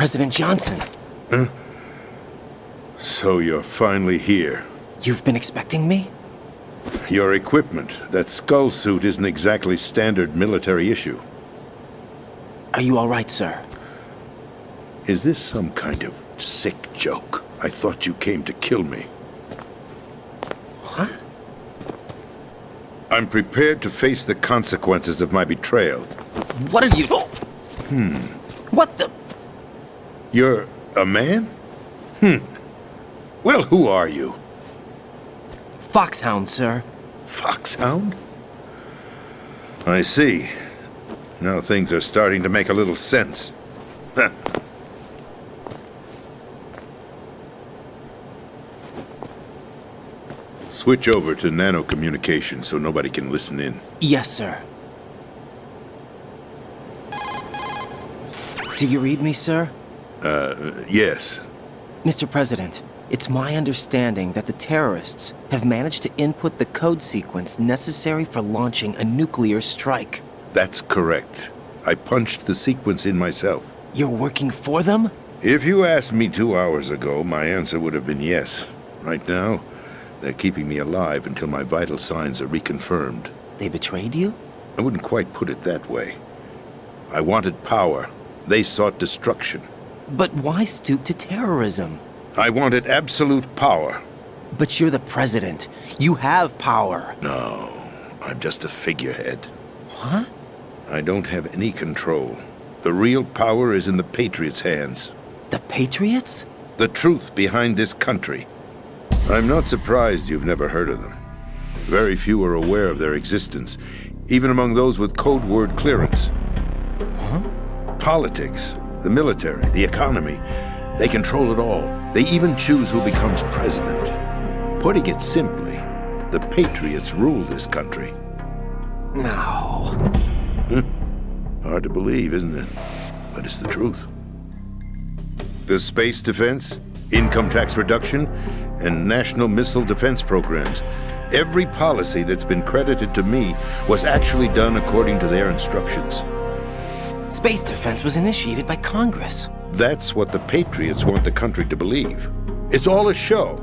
President Johnson. Huh? So you're finally here. You've been expecting me? Your equipment, that skull suit, isn't exactly standard military issue. Are you all right, sir? Is this some kind of sick joke? I thought you came to kill me. What? I'm prepared to face the consequences of my betrayal. What are you... What the... You're a man? Well, who are you? Foxhound, sir. Foxhound? I see. Now things are starting to make a little sense. Switch over to nano-communication so nobody can listen in. Yes, sir. Do you read me, sir? Yes. Mr. President, it's my understanding that the terrorists have managed to input the code sequence necessary for launching a nuclear strike. That's correct. I punched the sequence in myself. You're working for them? If you asked me 2 hours ago, my answer would have been yes. Right now, they're keeping me alive until my vital signs are reconfirmed. They betrayed you? I wouldn't quite put it that way. I wanted power. They sought destruction. But why stoop to terrorism? I wanted absolute power. But you're the president. You have power. No, I'm just a figurehead. What? I don't have any control. The real power is in the Patriots' hands. The Patriots? The truth behind this country. I'm not surprised you've never heard of them. Very few are aware of their existence, even among those with code word clearance. Huh? Politics, the military, the economy, they control it all. They even choose who becomes president. Putting it simply, the Patriots rule this country. No. Hard to believe, isn't it? But it's the truth. The space defense, income tax reduction, and national missile defense programs. Every policy that's been credited to me was actually done according to their instructions. Space defense was initiated by Congress. That's what the Patriots want the country to believe. It's all a show.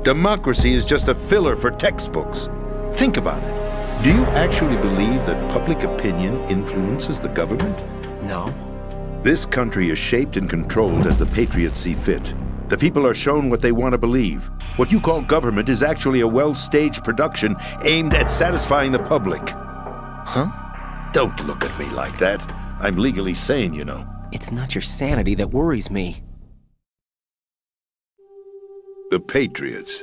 Democracy is just a filler for textbooks. Think about it. Do you actually believe that public opinion influences the government? No. This country is shaped and controlled as the Patriots see fit. The people are shown what they want to believe. What you call government is actually a well-staged production aimed at satisfying the public. Huh? Don't look at me like that. I'm legally sane, you know. It's not your sanity that worries me. The Patriots.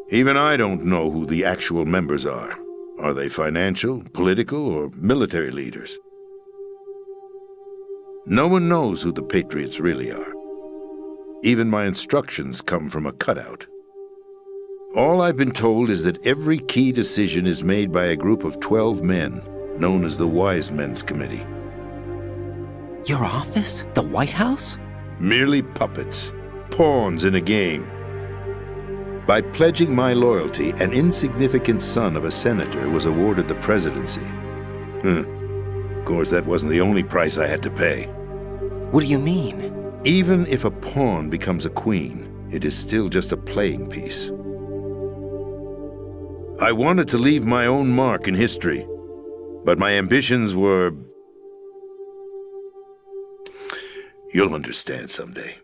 Even I don't know who the actual members are. Are they financial, political, or military leaders? No one knows who the Patriots really are. Even my instructions come from a cutout. All I've been told is that every key decision is made by a group of 12 men, known as the Wise Men's Committee. Your office? The White House? Merely puppets, pawns in a game. By pledging my loyalty, an insignificant son of a senator was awarded the presidency. Of course, that wasn't the only price I had to pay. What do you mean? Even if a pawn becomes a queen, it is still just a playing piece. I wanted to leave my own mark in history, but my ambitions were... You'll understand someday.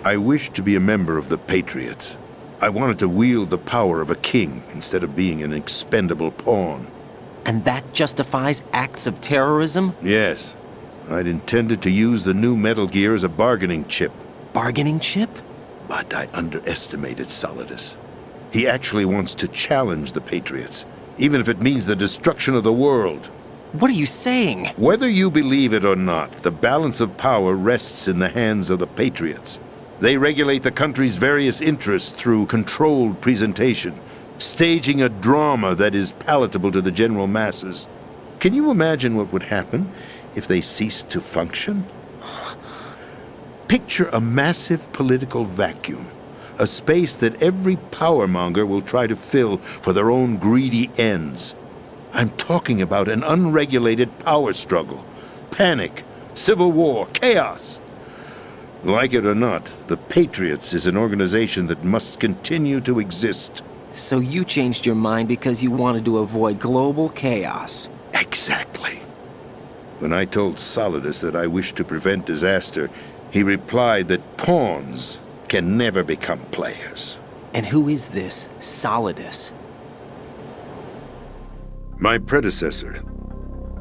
I wished to be a member of the Patriots. I wanted to wield the power of a king instead of being an expendable pawn. And that justifies acts of terrorism? Yes. I'd intended to use the new Metal Gear as a bargaining chip. Bargaining chip? But I underestimated Solidus. He actually wants to challenge the Patriots, even if it means the destruction of the world. What are you saying? Whether you believe it or not, the balance of power rests in the hands of the Patriots. They regulate the country's various interests through controlled presentation, staging a drama that is palatable to the general masses. Can you imagine what would happen if they ceased to function? Picture a massive political vacuum, a space that every powermonger will try to fill for their own greedy ends. I'm talking about an unregulated power struggle, panic, civil war, chaos. Like it or not, the Patriots is an organization that must continue to exist. So you changed your mind because you wanted to avoid global chaos. Exactly. When I told Solidus that I wished to prevent disaster, he replied that pawns can never become players. And who is this Solidus? My predecessor,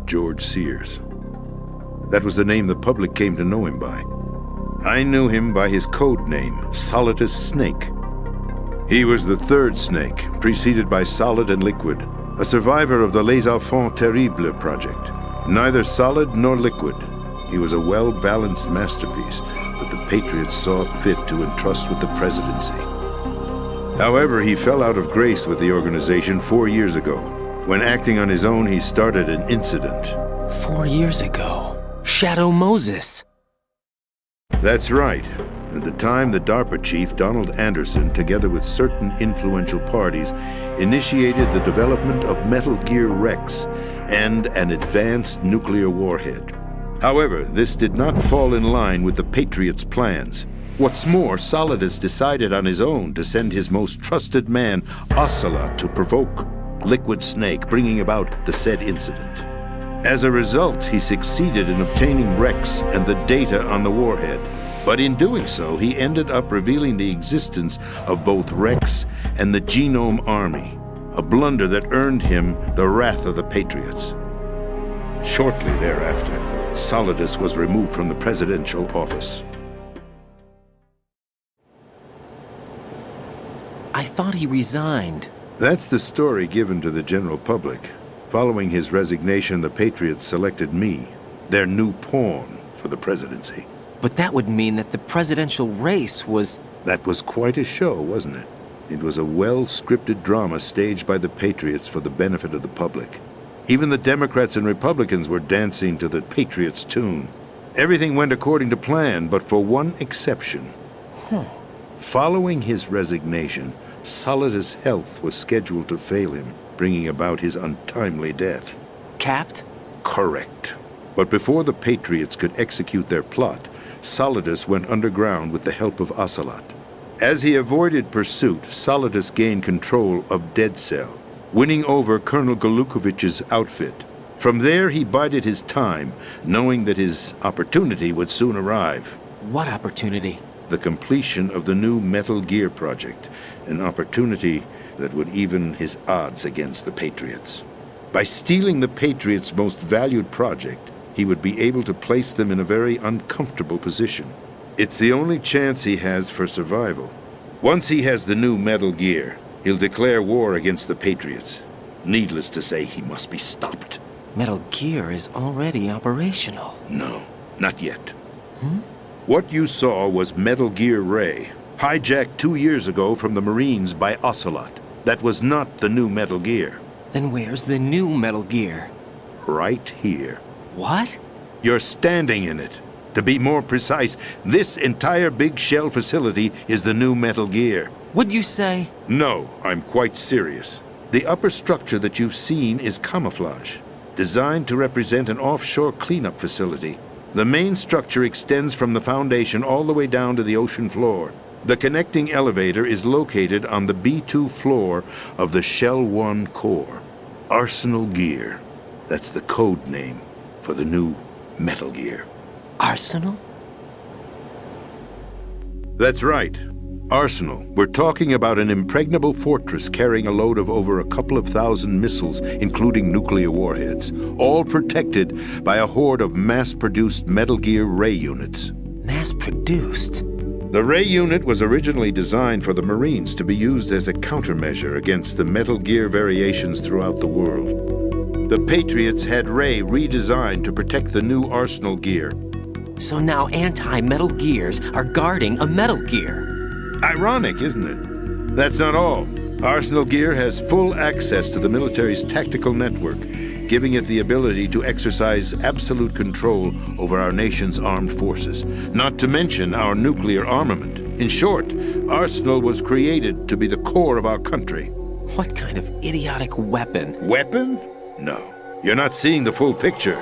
George Sears. That was the name the public came to know him by. I knew him by his code name, Solidus Snake. He was the third snake, preceded by Solid and Liquid, a survivor of the Les Enfants Terribles project. Neither solid nor liquid, he was a well-balanced masterpiece that the Patriots saw fit to entrust with the presidency. However, he fell out of grace with the organization 4 years ago. When acting on his own, he started an incident. 4 years ago. Shadow Moses. That's right. At the time, the DARPA chief, Donald Anderson, together with certain influential parties, initiated the development of Metal Gear Rex and an advanced nuclear warhead. However, this did not fall in line with the Patriots' plans. What's more, Solidus decided on his own to send his most trusted man, Ocelot, to provoke Liquid Snake, bringing about the said incident. As a result, he succeeded in obtaining Rex and the data on the warhead. But in doing so, he ended up revealing the existence of both Rex and the Genome Army, a blunder that earned him the wrath of the Patriots. Shortly thereafter, Solidus was removed from the presidential office. I thought he resigned. That's the story given to the general public. Following his resignation, the Patriots selected me, their new pawn, for the presidency. But that would mean that the presidential race was... That was quite a show, wasn't it? It was a well-scripted drama staged by the Patriots for the benefit of the public. Even the Democrats and Republicans were dancing to the Patriots' tune. Everything went according to plan, but for one exception. Following his resignation, Solidus' health was scheduled to fail him, bringing about his untimely death. Capped? Correct. But before the Patriots could execute their plot, Solidus went underground with the help of Ocelot. As he avoided pursuit, Solidus gained control of Dead Cell, winning over Colonel Golukovich's outfit. From there, he bided his time, knowing that his opportunity would soon arrive. What opportunity? The completion of the new Metal Gear project, an opportunity that would even his odds against the Patriots. By stealing the Patriots' most valued project, he would be able to place them in a very uncomfortable position. It's the only chance he has for survival. Once he has the new Metal Gear, he'll declare war against the Patriots. Needless to say, he must be stopped. Metal Gear is already operational. No, not yet. What you saw was Metal Gear Ray, hijacked 2 years ago from the Marines by Ocelot. That was not the new Metal Gear. Then where's the new Metal Gear? Right here. What? You're standing in it. To be more precise, this entire big shell facility is the new Metal Gear. What'd you say? No, I'm quite serious. The upper structure that you've seen is camouflage, designed to represent an offshore cleanup facility. The main structure extends from the foundation all the way down to the ocean floor. The connecting elevator is located on the B2 floor of the Shell 1 core. Arsenal Gear. That's the code name for the new Metal Gear. Arsenal? That's right. Arsenal. We're talking about an impregnable fortress carrying a load of over a couple of thousand missiles, including nuclear warheads, all protected by a horde of mass-produced Metal Gear Ray units. Mass-produced? The Ray unit was originally designed for the Marines to be used as a countermeasure against the Metal Gear variations throughout the world. The Patriots had Ray redesigned to protect the new Arsenal Gear. So now anti-Metal Gears are guarding a Metal Gear. Ironic, isn't it? That's not all. Arsenal Gear has full access to the military's tactical network, giving it the ability to exercise absolute control over our nation's armed forces, not to mention our nuclear armament. In short, Arsenal was created to be the core of our country. What kind of idiotic weapon? Weapon? No. You're not seeing the full picture.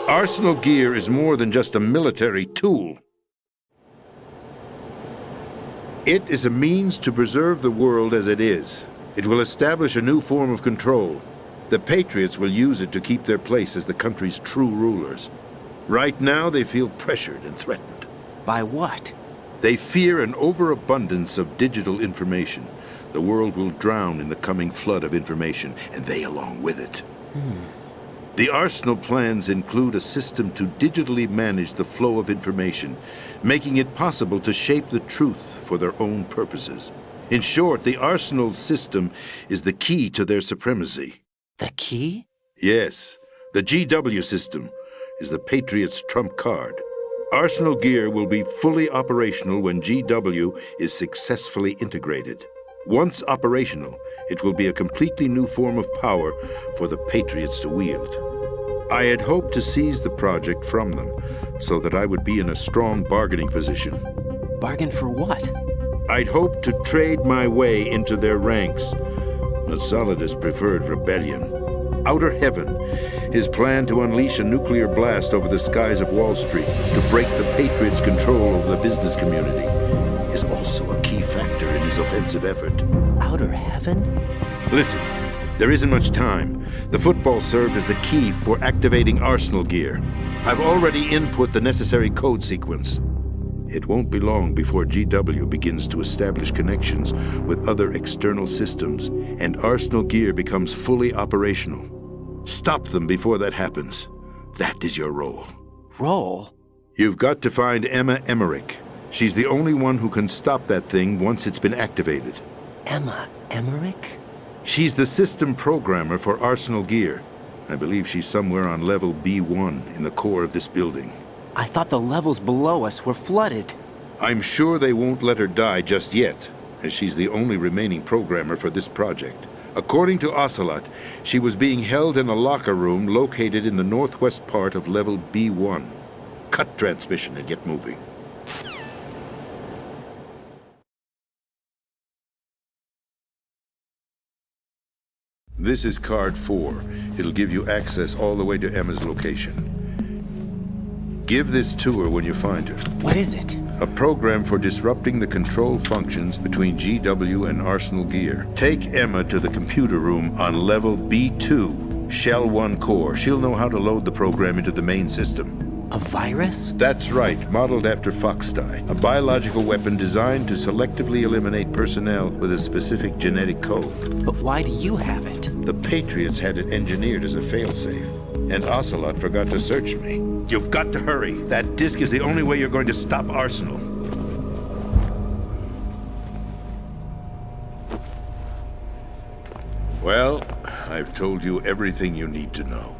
Arsenal gear is more than just a military tool. It is a means to preserve the world as it is. It will establish a new form of control. The Patriots will use it to keep their place as the country's true rulers. Right now, they feel pressured and threatened. By what? They fear an overabundance of digital information. The world will drown in the coming flood of information, and they along with it. The Arsenal plans include a system to digitally manage the flow of information, making it possible to shape the truth for their own purposes. In short, the Arsenal system is the key to their supremacy. The key? Yes, the GW system is the Patriots' trump card. Arsenal gear will be fully operational when GW is successfully integrated. Once operational, it will be a completely new form of power for the Patriots to wield. I had hoped to seize the project from them so that I would be in a strong bargaining position. Bargain for what? I'd hoped to trade my way into their ranks. Solidus preferred rebellion. Outer Heaven, his plan to unleash a nuclear blast over the skies of Wall Street to break the Patriots' control over the business community, is also a key factor in his offensive effort. Outer Heaven? Listen, there isn't much time. The football served as the key for activating Arsenal gear. I've already input the necessary code sequence. It won't be long before GW begins to establish connections with other external systems, and Arsenal gear becomes fully operational. Stop them before that happens. That is your role. Role? You've got to find Emma Emmerich. She's the only one who can stop that thing once it's been activated. Emma Emmerich? She's the system programmer for Arsenal gear. I believe she's somewhere on level B1 in the core of this building. I thought the levels below us were flooded. I'm sure they won't let her die just yet, as she's the only remaining programmer for this project. According to Ocelot, she was being held in a locker room located in the northwest part of level B1. Cut transmission and get moving. This is card 4. It'll give you access all the way to Emma's location. Give this to her when you find her. What is it? A program for disrupting the control functions between GW and Arsenal gear. Take Emma to the computer room on level B2, Shell 1 core. She'll know how to load the program into the main system. A virus? That's right, modeled after Foxdie, a biological weapon designed to selectively eliminate personnel with a specific genetic code. But why do you have it? The Patriots had it engineered as a failsafe, and Ocelot forgot to search me. You've got to hurry. That disk is the only way you're going to stop Arsenal. Well, I've told you everything you need to know.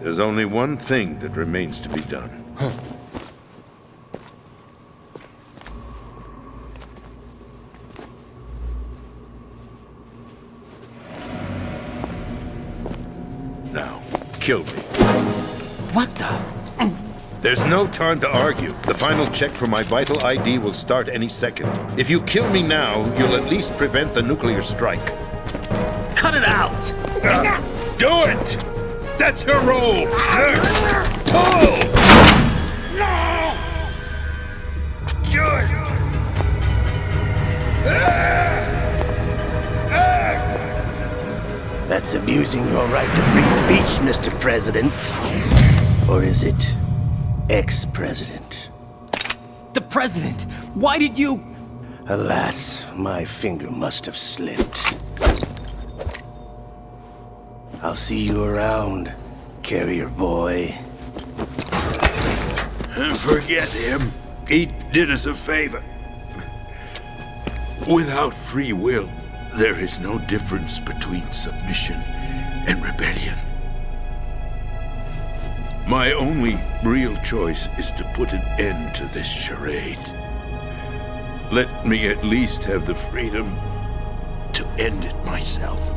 There's only one thing that remains to be done. Now, kill me. What the? There's no time to argue. The final check for my vital ID will start any second. If you kill me now, you'll at least prevent the nuclear strike. Cut it out! Do it! That's your role! Pull! No! Do it! That's abusing your right to free speech, Mr. President. Or is it ex-president? The president! Why did you... Alas, my finger must have slipped. I'll see you around, carrier boy. Forget him. He did us a favor. Without free will, there is no difference between submission and rebellion. My only real choice is to put an end to this charade. Let me at least have the freedom to end it myself.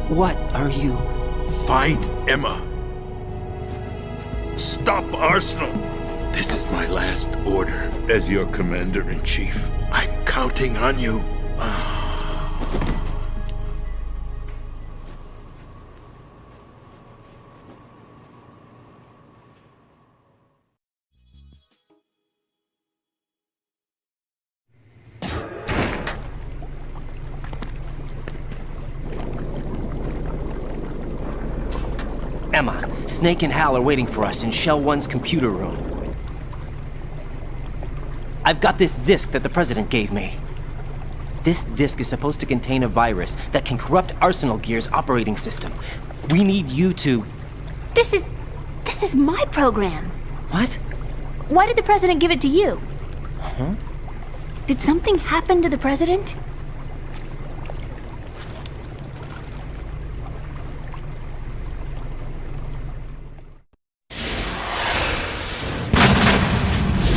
What are you... Find Emma. Stop Arsenal. This is my last order as your commander-in-chief. I'm counting on you. Emma, Snake and Hal are waiting for us in Shell 1's computer room. I've got this disk that the President gave me. This disk is supposed to contain a virus that can corrupt Arsenal Gear's operating system. We need you to... This is my program. What? Why did the President give it to you? Huh? Did something happen to the President?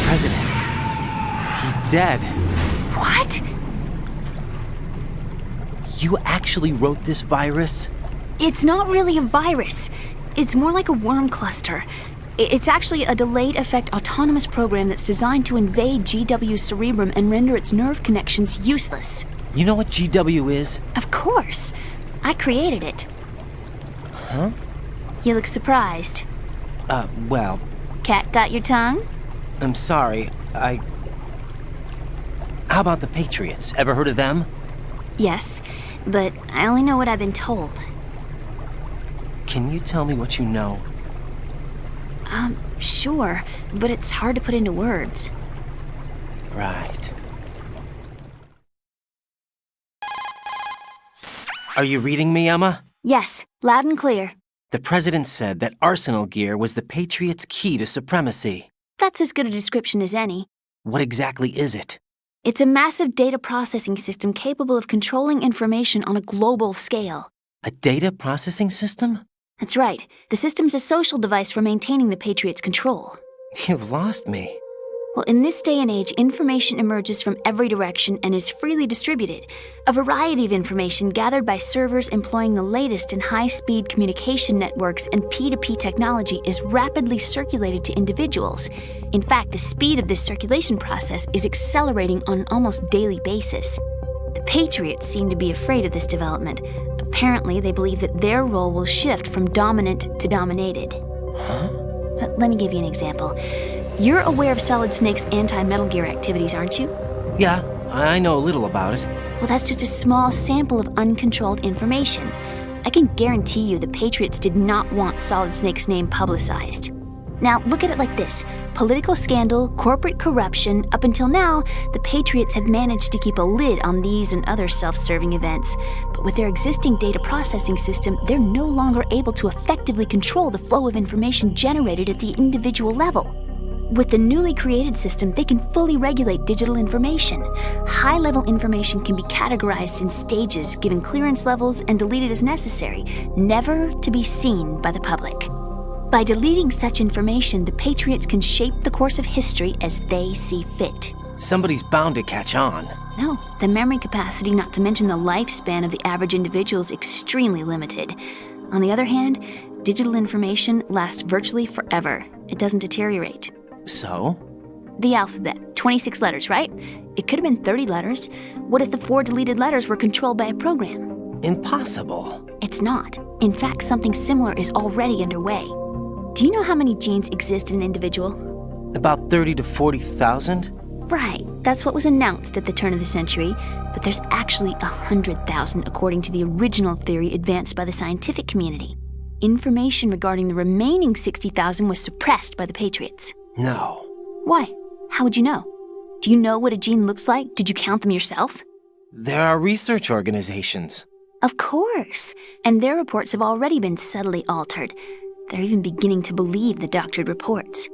President. He's dead. What? You actually wrote this virus? It's not really a virus. It's more like a worm cluster. It's actually a delayed effect autonomous program that's designed to invade GW's cerebrum and render its nerve connections useless. You know what GW is? Of course. I created it. Huh? You look surprised. Well, Cat got your tongue? I'm sorry. How about the Patriots? Ever heard of them? Yes, but I only know what I've been told. Can you tell me what you know? Sure, but it's hard to put into words. Right. Are you reading me, Emma? Yes, loud and clear. The President said that Arsenal Gear was the Patriots' key to supremacy. That's as good a description as any. What exactly is it? It's a massive data processing system capable of controlling information on a global scale. A data processing system? That's right. The system's a social device for maintaining the Patriots' control. You've lost me. Well, in this day and age, information emerges from every direction and is freely distributed. A variety of information gathered by servers employing the latest in high-speed communication networks and P2P technology is rapidly circulated to individuals. In fact, the speed of this circulation process is accelerating on an almost daily basis. The Patriots seem to be afraid of this development. Apparently, they believe that their role will shift from dominant to dominated. Huh? Let me give you an example. You're aware of Solid Snake's anti-Metal Gear activities, aren't you? Yeah, I know a little about it. Well, that's just a small sample of uncontrolled information. I can guarantee you the Patriots did not want Solid Snake's name publicized. Now, look at it like this. Political scandal, corporate corruption, up until now, the Patriots have managed to keep a lid on these and other self-serving events. But with their existing data processing system, they're no longer able to effectively control the flow of information generated at the individual level. With the newly created system, they can fully regulate digital information. High-level information can be categorized in stages, given clearance levels, and deleted as necessary, never to be seen by the public. By deleting such information, the Patriots can shape the course of history as they see fit. Somebody's bound to catch on. No, the memory capacity, not to mention the lifespan of the average individual, is extremely limited. On the other hand, digital information lasts virtually forever. It doesn't deteriorate. So? The alphabet, 26 letters, right? It could have been 30 letters. What if the 4 deleted letters were controlled by a program? Impossible. It's not. In fact, something similar is already underway. Do you know how many genes exist in an individual? About 30 to 40,000? Right, that's what was announced at the turn of the century, but there's actually 100,000 according to the original theory advanced by the scientific community. Information regarding the remaining 60,000 was suppressed by the Patriots. No. Why? How would you know? Do you know what a gene looks like? Did you count them yourself? There are research organizations. Of course, and their reports have already been subtly altered. They're even beginning to believe the doctored reports.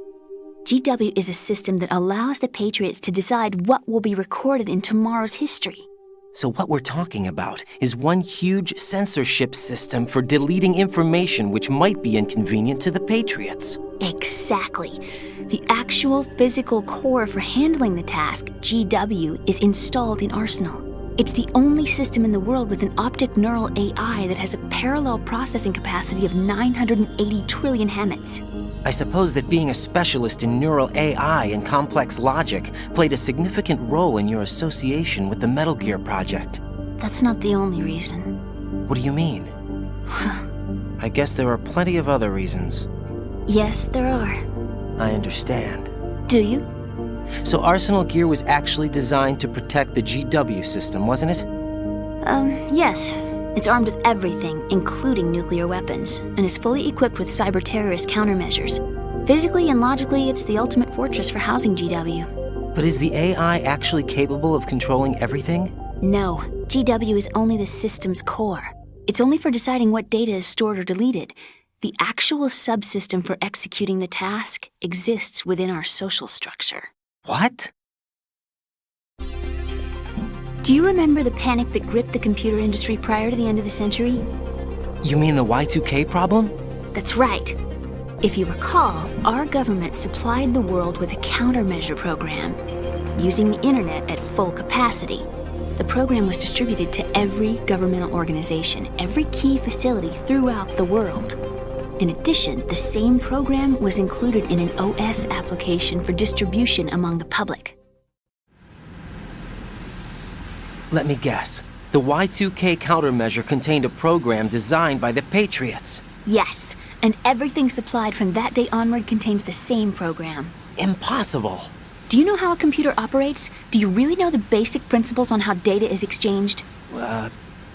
GW is a system that allows the Patriots to decide what will be recorded in tomorrow's history. So what we're talking about is one huge censorship system for deleting information which might be inconvenient to the Patriots. Exactly. The actual physical core for handling the task, GW, is installed in Arsenal. It's the only system in the world with an optic neural AI that has a parallel processing capacity of 980 trillion hammets. I suppose that being a specialist in neural AI and complex logic played a significant role in your association with the Metal Gear project. That's not the only reason. What do you mean? I guess there are plenty of other reasons. Yes, there are. I understand. Do you? So Arsenal Gear was actually designed to protect the GW system, wasn't it? Yes. It's armed with everything, including nuclear weapons, and is fully equipped with cyber-terrorist countermeasures. Physically and logically, it's the ultimate fortress for housing GW. But is the AI actually capable of controlling everything? No, GW is only the system's core. It's only for deciding what data is stored or deleted. The actual subsystem for executing the task exists within our social structure. What? Do you remember the panic that gripped the computer industry prior to the end of the century? You mean the Y2K problem? That's right. If you recall, our government supplied the world with a countermeasure program, using the internet at full capacity. The program was distributed to every governmental organization, every key facility throughout the world. In addition, the same program was included in an OS application for distribution among the public. Let me guess. The Y2K countermeasure contained a program designed by the Patriots. Yes, and everything supplied from that day onward contains the same program. Impossible. Do you know how a computer operates? Do you really know the basic principles on how data is exchanged?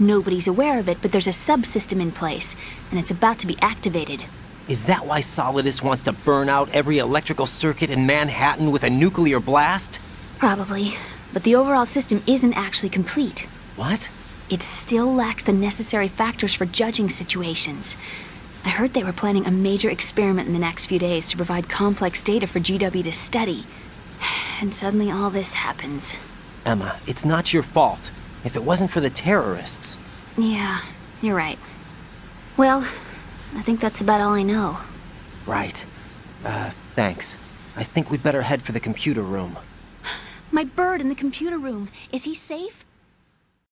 Nobody's aware of it, but there's a subsystem in place, and it's about to be activated. Is that why Solidus wants to burn out every electrical circuit in Manhattan with a nuclear blast? Probably, but the overall system isn't actually complete. What? It still lacks the necessary factors for judging situations. I heard they were planning a major experiment in the next few days to provide complex data for GW to study. And suddenly all this happens. Emma, it's not your fault. If it wasn't for the terrorists... Yeah, you're right. Well, I think that's about all I know. Right. Thanks. I think we'd better head for the computer room. My bird in the computer room. Is he safe?